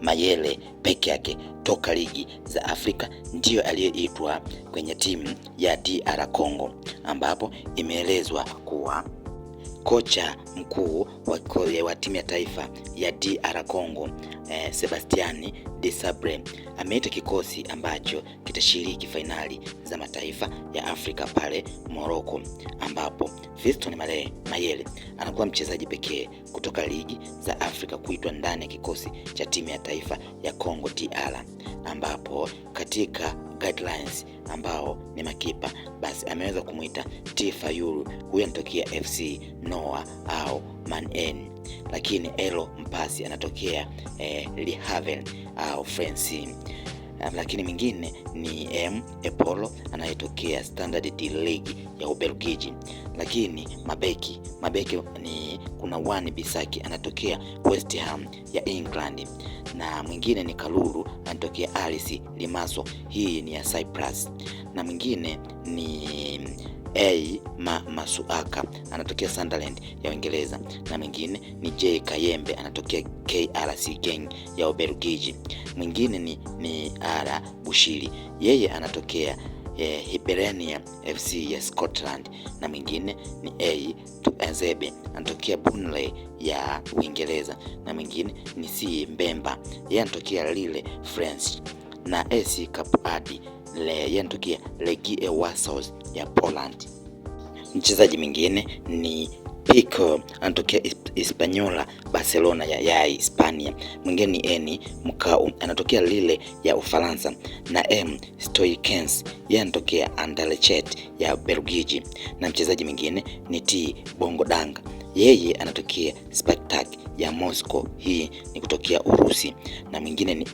Mayele peke yake toka ligi za Afrika ndiyo aliyeitwa kwenye timu ya DR Congo, ambapo imeelezwa kuwa kocha mkuu wa timu ya taifa ya DR Congo Sebastien Desabre ameita kikosi ambacho kitashiriki fainali za mataifa ya Afrika pale Morocco, ambapo Fiston Mayele anakuwa mchezaji pekee kutoka ligi za Afrika kuitwa ndani ya kikosi cha timu ya taifa ya Congo DR, ambapo katika guidelines ambao ni makipa, basi ameweza kumuita Tifayulu, huyu anatokea FC Noah au Manen, lakini Elo Mpasi anatokea Le Havre au France, lakini mwingine ni Epolo anayetokea Standard de Liège ya Ubelgiji, lakini mabeki ni kuna Wan Bisaki anatokea West Ham ya England, na mwingine ni Kalulu anatokea Alice Limassol, hii ni ya Cyprus, na mwingine ni Masuaka anatokea Sunderland ya Uingereza, na mwingine ni J Kayembe anatokea KRC Genk ya Ubelgiji, mwingine ni Ara Bushiri, yeye anatokea Hibernia FC ya Scotland, na mwingine ni Tuazebe anatokea Burnley ya Uingereza, na mwingine ni C Mbemba, yeye anatokea Lille France, na AC Kapadi yeye anatokea Legia Warsaw ya Poland. Mchezaji mwingine ni Pico anatokea Hispaniola Barcelona ya Hispania, mwingine ni Eni Mkau anatokea Lille ya Ufaransa, na Stoikens yeye anatokea Anderlecht ya Belgiji, na mchezaji mwingine ni T Bongodanga, yeye anatokea Spartak ya Moscow, hii ni kutokea Urusi, na mwingine ni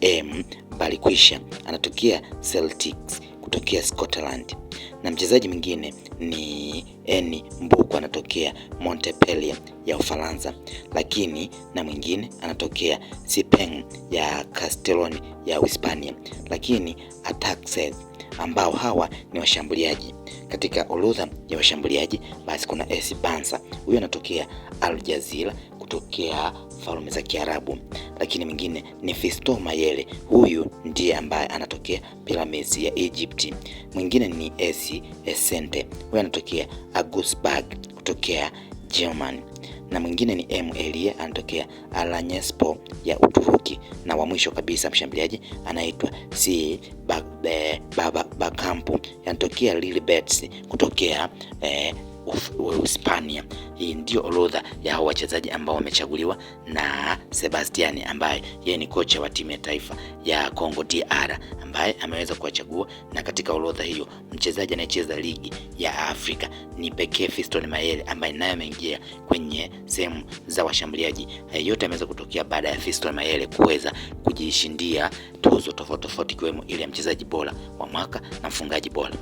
Balikwisha anatokea Celtics kutokea Scotland, na mchezaji mwingine ni Eni Mbuku anatokea Montpellier ya Ufaransa, lakini na mwingine anatokea Sipeng ya Castellón ya Hispania, lakini Ataxel ambao hawa ni washambuliaji. Katika orodha ya washambuliaji basi kuna AC Bansa, huyu anatokea Al Jazeera kutokea Falme za Kiarabu, lakini mwingine ni Fiston Mayele, huyu ndiye ambaye anatokea Pyramids ya Egypt, mwingine ni AC Essente, huyu anatokea Augsburg kutokea German, na mwingine ni Elia anatokea Alanyaspor ya Uturuki, na wa mwisho kabisa mshambuliaji anaitwa C Bakampu anatokea Lilibets kutokea Hispania. Hii ndio orodha ya hao wachezaji ambao wamechaguliwa na Sebastian, ambaye yeye ni kocha wa timu ya taifa ya Congo DR, ambaye ameweza kuwachagua, na katika orodha hiyo mchezaji anayecheza ligi ya Afrika ni pekee Fiston Mayele, ambaye naye ameingia kwenye sehemu za washambuliaji. Yote ameweza kutokea baada ya Fiston Mayele kuweza kujishindia tuzo tofauti ikiwemo ile ya mchezaji bora wa mwaka na mfungaji bora.